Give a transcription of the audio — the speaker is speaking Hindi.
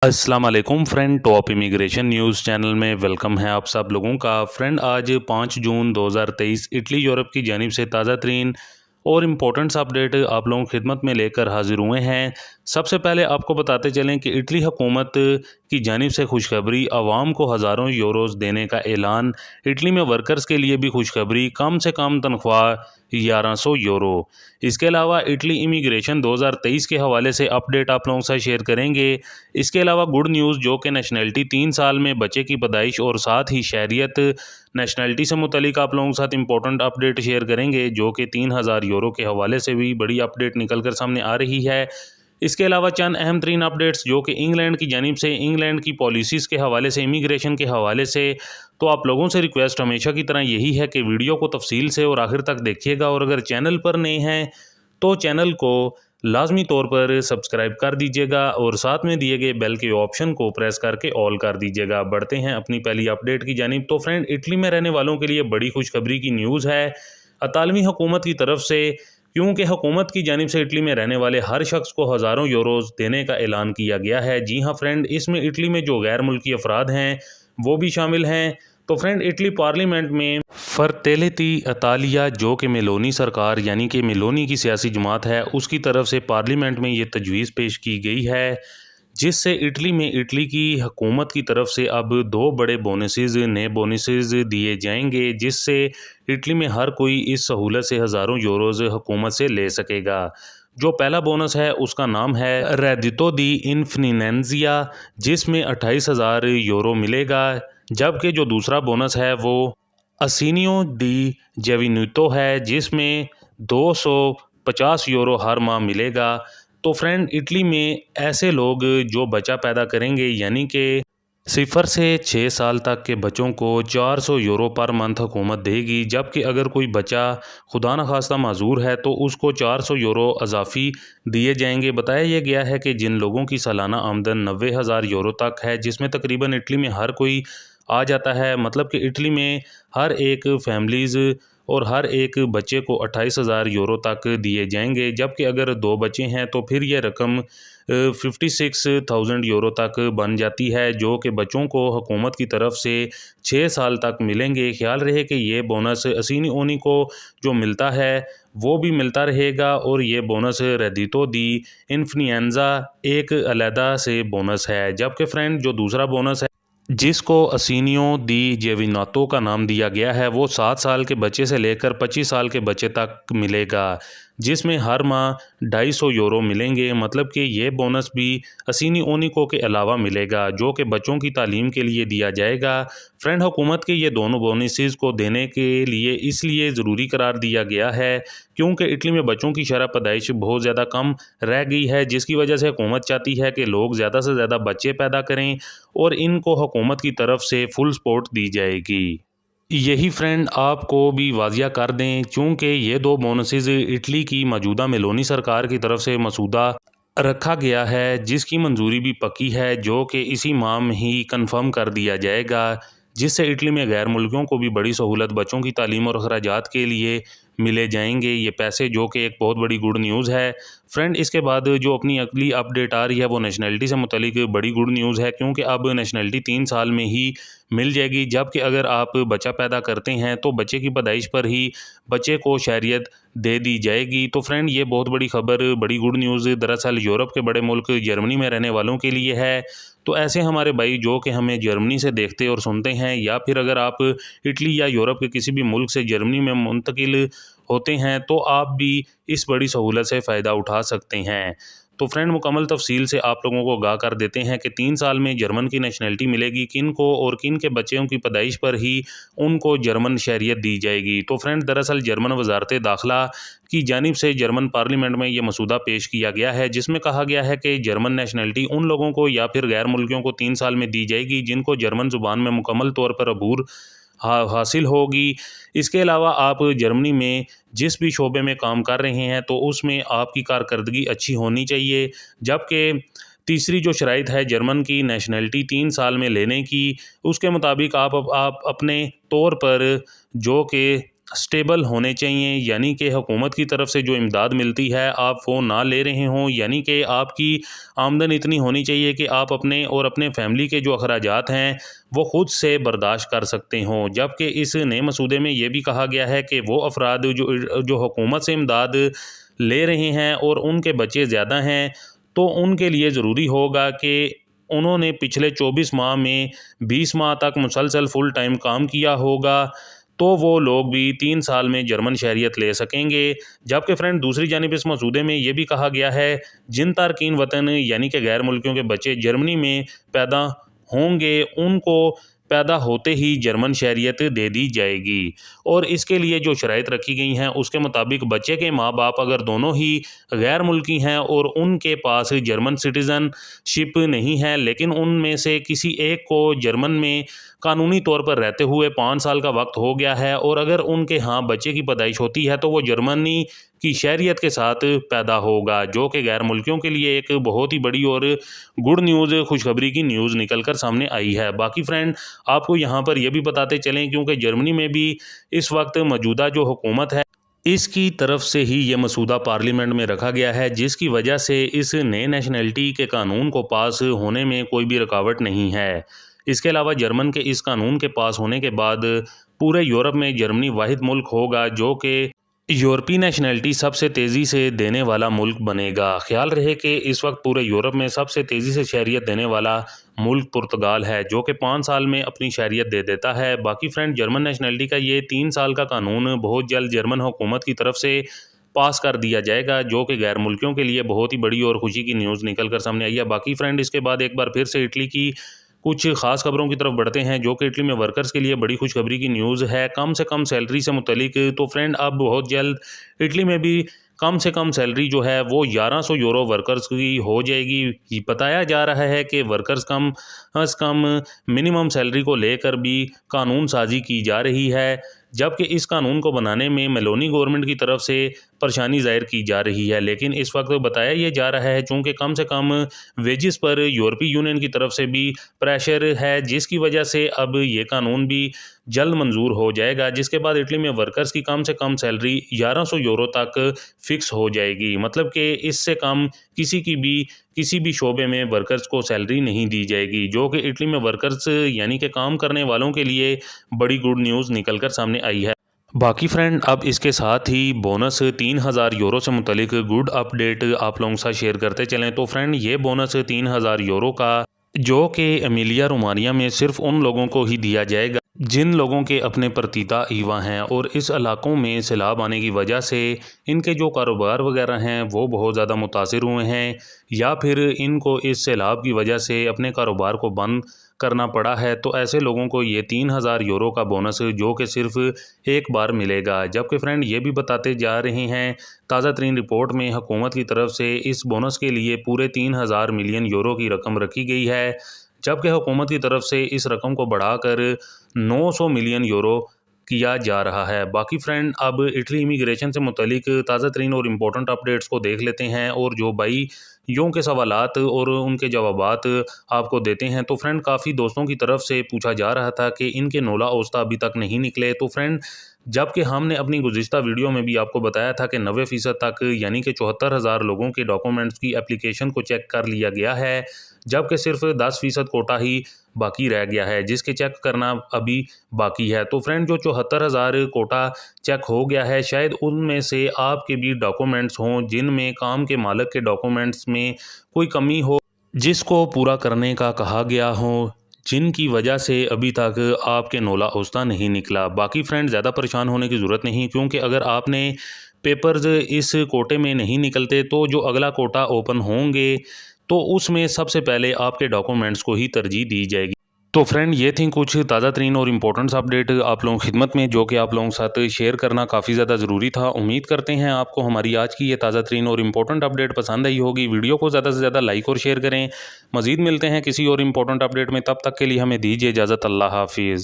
अस्सलाम वालेकुम friend. Top immigration news channel में वेलकम है आप सब लोगों का। फ्रेंड आज 5 जून 2023 इटली यूरोप की जानिब से ताज़ा तरीन और इम्पोर्टेंट्स अपडेट आप लोगों की खिदमत में लेकर हाजिर हुए हैं। सबसे पहले आपको बताते चलें कि इटली हुकूमत की जानिब से खुशखबरी, आवाम को हज़ारों यूरोज़ देने का ऐलान। इटली में वर्कर्स के लिए भी खुशखबरी, कम से कम तनख्वाह 1100 यूरो। इसके अलावा इटली इमिग्रेशन 2023 के हवाले से अपडेट आप लोगों के साथ शेयर करेंगे। इसके अलावा गुड न्यूज़ जो कि नेशनलिटी 3 साल में बच्चे की पैदाइश और साथ ही शहरियत नेशनलिटी से मुतलिक आप लोगों के साथ इंपॉर्टेंट अपडेट शेयर करेंगे, जो कि 3000 यूरो के हवाले से भी बड़ी अपडेट निकल कर सामने आ रही है। इसके अलावा चंद अहम तरीन अपडेट्स जो कि इंग्लैंड की जानिब से, इंग्लैंड की पॉलिसीज़ के हवाले से, इमिग्रेशन के हवाले से। तो आप लोगों से रिक्वेस्ट हमेशा की तरह यही है कि वीडियो को तफसील से और आखिर तक देखिएगा, और अगर चैनल पर नए हैं तो चैनल को लाजमी तौर पर सब्सक्राइब कर दीजिएगा और साथ में दिए गए बेल के ऑप्शन को प्रेस करके ऑल कर दीजिएगा। बढ़ते हैं अपनी पहली अपडेट की जानिब। तो फ्रेंड, इटली में रहने वालों के लिए बड़ी खुशखबरी की न्यूज़ है अतालवी हुकूमत की तरफ से, क्योंकि हुकूमत की जानिब से इटली में रहने वाले हर शख्स को हज़ारों यूरोज़ देने का ऐलान किया गया है। जी हाँ फ्रेंड, इसमें इटली में जो गैर मुल्की अफराद हैं वो भी शामिल हैं। तो फ्रेंड, इटली पार्लियामेंट में फरतेलिटी इतालिया, जो कि मेलोनी सरकार यानी कि मेलोनी की सियासी जमात है, उसकी तरफ से पार्लियामेंट में ये तजवीज़ पेश की गई है, जिससे इटली में इटली की हुकूमत की तरफ से अब 2 बड़े नए बोनसेस दिए जाएंगे, जिससे इटली में हर कोई इस सहूलत से हज़ारों यूरोज़ हुकूमत से ले सकेगा। जो पहला बोनस है उसका नाम है रेडितो दी इन्फ्लुएंजा, जिसमें 28,000 यूरो मिलेगा, जबकि जो दूसरा बोनस है वो असीनियो दी जेविनुतो है, जिसमें 250 यूरो हर माह मिलेगा। तो फ्रेंड, इटली में ऐसे लोग जो बच्चा पैदा करेंगे, यानी कि 0 से 6 साल तक के बच्चों को 400 यूरो पर मंथ हुकूमत देगी, जबकि अगर कोई बच्चा खुदा न खास्ता माजूर है तो उसको 400 यूरो अजाफ़ी दिए जाएंगे। बताया यह गया है कि जिन लोगों की सालाना आमदन 90,000 यूरो तक है, जिसमें तकरीबन इटली में हर कोई आ जाता है, मतलब कि इटली में हर एक फैमिलीज़ और हर एक बच्चे को 28,000 यूरो तक दिए जाएंगे, जबकि अगर 2 बच्चे हैं तो फिर यह रकम 56,000 यूरो तक बन जाती है, जो कि बच्चों को हुकूमत की तरफ से 6 साल तक मिलेंगे। ख्याल रहे कि ये बोनस असीनी ओनी को जो मिलता है वो भी मिलता रहेगा, और ये बोनस रेडितो दी इन्फ्लुएंजा एक अलहदा से बोनस है। जबकि फ्रेंड, जो दूसरा बोनस है जिसको असीनियो दी जेविनातो का नाम दिया गया है, वो 7 साल के बच्चे से लेकर 25 साल के बच्चे तक मिलेगा, जिसमें हर माह 250 यूरो मिलेंगे। मतलब कि ये बोनस भी असीनी ओनिको के अलावा मिलेगा, जो कि बच्चों की तालीम के लिए दिया जाएगा। फ्रेंड, हुकूमत के ये दोनों बोनसेस को देने के लिए इसलिए ज़रूरी करार दिया गया है क्योंकि इटली में बच्चों की शरह पैदाइश बहुत ज़्यादा कम रह गई है, जिसकी वजह से हुकूमत चाहती है कि लोग ज़्यादा से ज़्यादा बच्चे पैदा करें और इनको हुकूमत की तरफ से फुल सपोर्ट दी जाएगी। यही फ्रेंड आपको भी वाजिया कर दें, चूँकि ये 2 बोनसेस इटली की मौजूदा मेलोनी सरकार की तरफ से मसूदा रखा गया है, जिसकी मंजूरी भी पक्की है, जो कि इसी माह में ही कंफर्म कर दिया जाएगा, जिससे इटली में गैर मुल्कियों को भी बड़ी सहूलत बच्चों की तालीम और अखराजात के लिए मिले जाएंगे ये पैसे, जो कि एक बहुत बड़ी गुड न्यूज़ है। फ्रेंड, इसके बाद जो अपनी अगली अपडेट आ रही है वो नेशनलिटी से मुतलिक बड़ी गुड न्यूज़ है, क्योंकि अब नेशनलिटी 3 साल में ही मिल जाएगी, जबकि अगर आप बच्चा पैदा करते हैं तो बच्चे की पैदाइश पर ही बच्चे को शहरियत दे दी जाएगी। तो फ्रेंड, ये बहुत बड़ी खबर, बड़ी गुड न्यूज़ दरअसल यूरोप के बड़े मुल्क जर्मनी में रहने वालों के लिए है। तो ऐसे हमारे भाई जो कि हमें जर्मनी से देखते और सुनते हैं, या फिर अगर आप इटली या यूरोप के किसी भी मुल्क से जर्मनी में मुंतकिल होते हैं, तो आप भी इस बड़ी सहूलत से फ़ायदा उठा सकते हैं। तो फ्रेंड, मुकम्मल तफसील से आप लोगों को आगाह कर देते हैं कि 3 साल में जर्मन की नेशनलिटी मिलेगी किन को, और किन के बच्चों की पैदाइश पर ही उनको जर्मन शहरियत दी जाएगी। तो फ्रेंड, दरअसल जर्मन वजारत दाखिला की जानिब से जर्मन पार्लियामेंट में ये मसूदा पेश किया गया है, जिसमें कहा गया है कि जर्मन नेशनलिटी उन लोगों को या फिर गैर मुल्कियों को 3 साल में दी जाएगी जिनको जर्मन ज़ुबान में मुकम्मल तौर पर अबूर हासिल होगी। इसके अलावा आप जर्मनी में जिस भी शोबे में काम कर रहे हैं तो उसमें आपकी कारकर्दगी अच्छी होनी चाहिए। जबकि तीसरी जो शराइत है जर्मन की नेशनलिटी 3 साल में लेने की, उसके मुताबिक आप अपने तौर पर जो कि स्टेबल होने चाहिए, यानी कि हुकूमत की तरफ से जो इमदाद मिलती है आप वो ना ले रहे हों, यानी कि आपकी आमदन इतनी होनी चाहिए कि आप अपने और अपने फैमिली के जो अखराजात हैं वो ख़ुद से बर्दाश्त कर सकते हों। जबकि इस नए मसूदे में ये भी कहा गया है कि वो अफराद जो हुकूमत से इमदाद ले रहे हैं और उनके बच्चे ज़्यादा हैं, तो उनके लिए ज़रूरी होगा कि उन्होंने पिछले 24 माह में 20 माह तक मुसलसल फुल टाइम काम किया होगा, तो वो लोग भी 3 साल में जर्मन शहरियत ले सकेंगे। जबकि फ्रेंड दूसरी जानिब इस मसूदे में ये भी कहा गया है जिन तारकीन वतन यानी कि गैर मुल्कियों के बच्चे जर्मनी में पैदा होंगे उनको पैदा होते ही जर्मन शहरियत दे दी जाएगी। और इसके लिए जो शराइत रखी गई हैं उसके मुताबिक बच्चे के माँ बाप अगर दोनों ही गैर मुल्की हैं और उनके पास जर्मन सिटीज़नशिप नहीं है, लेकिन उनमें से किसी एक को जर्मन में कानूनी तौर पर रहते हुए 5 साल का वक्त हो गया है और अगर उनके यहाँ बच्चे की पैदाइश होती है तो वो जर्मनी की शहरियत के साथ पैदा होगा, जो कि गैर मुल्कियों के लिए एक बहुत ही बड़ी और गुड न्यूज़, खुशखबरी की न्यूज़ निकल कर सामने आई है। बाकी फ्रेंड आपको यहाँ पर यह भी बताते चलें, क्योंकि जर्मनी में भी इस वक्त मौजूदा जो हुकूमत है इसकी तरफ से ही ये मसूदा पार्लियामेंट में रखा गया है, जिसकी वजह से इस नए नेशनलिटी के कानून को पास होने में कोई भी रुकावट नहीं है। इसके अलावा जर्मन के इस कानून के पास होने के बाद पूरे यूरोप में जर्मनी वाहिद मुल्क होगा जो कि यूरोपीय नेशनलिटी सबसे तेज़ी से देने वाला मुल्क बनेगा। ख्याल रहे कि इस वक्त पूरे यूरोप में सबसे तेज़ी से शहरियत देने वाला मुल्क पुर्तगाल है, जो कि 5 साल में अपनी शहरियत दे देता है। बाकी फ्रेंड जर्मन नेशनलिटी का ये 3 साल का कानून बहुत जल्द जर्मन हुकूमत की तरफ से पास कर दिया जाएगा, जो कि गैर मुल्कियों के लिए बहुत ही बड़ी और खुशी की न्यूज़ निकल कर सामने आई है। बाकी फ्रेंड इसके बाद एक बार फिर से इटली की कुछ ख़ास खबरों की तरफ बढ़ते हैं, जो कि इटली में वर्कर्स के लिए बड़ी खुशखबरी की न्यूज़ है कम से कम सैलरी से मुतलिक। तो फ्रेंड अब बहुत जल्द इटली में भी कम से कम सैलरी जो है वो 1100 यूरो वर्कर्स की हो जाएगी। बताया जा रहा है कि वर्कर्स कम अज़ कम मिनिमम सैलरी को लेकर भी कानून साजी की जा रही है, जबकि इस कानून को बनाने में मेलोनी गवर्नमेंट की तरफ से परेशानी जाहिर की जा रही है। लेकिन इस वक्त बताया ये जा रहा है चूँकि कम से कम वेजेस पर यूरोपीय यूनियन की तरफ से भी प्रेशर है, जिसकी वजह से अब ये कानून भी जल्द मंजूर हो जाएगा, जिसके बाद इटली में वर्कर्स की कम से कम सैलरी 1100 यूरो तक फिक्स हो जाएगी। मतलब कि इससे कम किसी भी शोबे में वर्कर्स को सैलरी नहीं दी जाएगी, जो कि इटली में वर्कर्स यानी कि काम करने वालों के लिए बड़ी गुड न्यूज़ निकल कर सामने आई है। बाकी फ्रेंड अब इसके साथ ही बोनस 3000 यूरो से मुतलिक गुड अपडेट आप लोगों के साथ शेयर करते चलें। तो फ्रेंड ये बोनस 3000 यूरो का जो कि एमिलिया रोमानिया में सिर्फ उन लोगों को ही दिया जाएगा जिन लोगों के अपने प्रतीता ईवा हैं और इस इलाकों में सैलाब आने की वजह से इनके जो कारोबार वगैरह हैं वो बहुत ज़्यादा मुतासिर हुए हैं, या फिर इनको इस सैलाब की वजह से अपने कारोबार को बंद करना पड़ा है, तो ऐसे लोगों को ये 3000 यूरो का बोनस जो कि सिर्फ एक बार मिलेगा। जबकि फ्रेंड ये भी बताते जा रहे हैं ताज़ा तरीन रिपोर्ट में हुकूमत की तरफ से इस बोनस के लिए पूरे 3000 मिलियन यूरो की रकम रखी गई है, जबकि हुकूमत की तरफ से इस रकम को बढ़ाकर 900 मिलियन यूरो किया जा रहा है। बाकी फ्रेंड अब इटली इमिग्रेशन से मुतलिक ताज़ा तरीन और इम्पोर्टेंट अपडेट्स को देख लेते हैं और जो भाई यों के सवालात और उनके जवाबात आपको देते हैं। तो फ्रेंड काफ़ी दोस्तों की तरफ से पूछा जा रहा था कि इनके नोला ओस्ता अभी तक नहीं निकले। तो फ्रेंड जबकि हमने अपनी गुज़िश्ता वीडियो में भी आपको बताया था कि 90% तक यानी कि 74,000 लोगों के डॉक्यूमेंट्स की एप्लीकेशन को चेक कर लिया गया है, जबकि सिर्फ 10% कोटा ही बाकी रह गया है जिसके चेक करना अभी बाकी है। तो फ्रेंड जो 74,000 कोटा चेक हो गया है, शायद उनमें से आपके भी डॉक्यूमेंट्स हों जिनमें काम के मालिक के डॉक्यूमेंट्स में कोई कमी हो जिसको पूरा करने का कहा गया हो, जिनकी वजह से अभी तक आपके नोला ओस्ता नहीं निकला। बाकी फ्रेंड ज़्यादा परेशान होने की ज़रूरत नहीं, क्योंकि अगर आपने पेपर्स इस कोटे में नहीं निकलते तो जो अगला कोटा ओपन होंगे तो उसमें सबसे पहले आपके डॉक्यूमेंट्स को ही तरजीह दी जाएगी। तो फ्रेंड ये थी कुछ ताज़ा तरीन और इम्पोर्टेंट्स अपडेट आप लोगों की खिदमत में, जो कि आप लोगों के साथ शेयर करना काफ़ी ज़्यादा ज़रूरी था। उम्मीद करते हैं आपको हमारी आज की ये ताज़ा तरीन और इम्पोर्टेंट अपडेट पसंद आई होगी। वीडियो को ज़्यादा से ज़्यादा लाइक और शेयर करें। मज़ीद मिलते हैं किसी और इम्पोर्टेंट अपडेट में, तब तक के लिए हमें दीजिए इजाज़त। अल्लाह हाफिज़।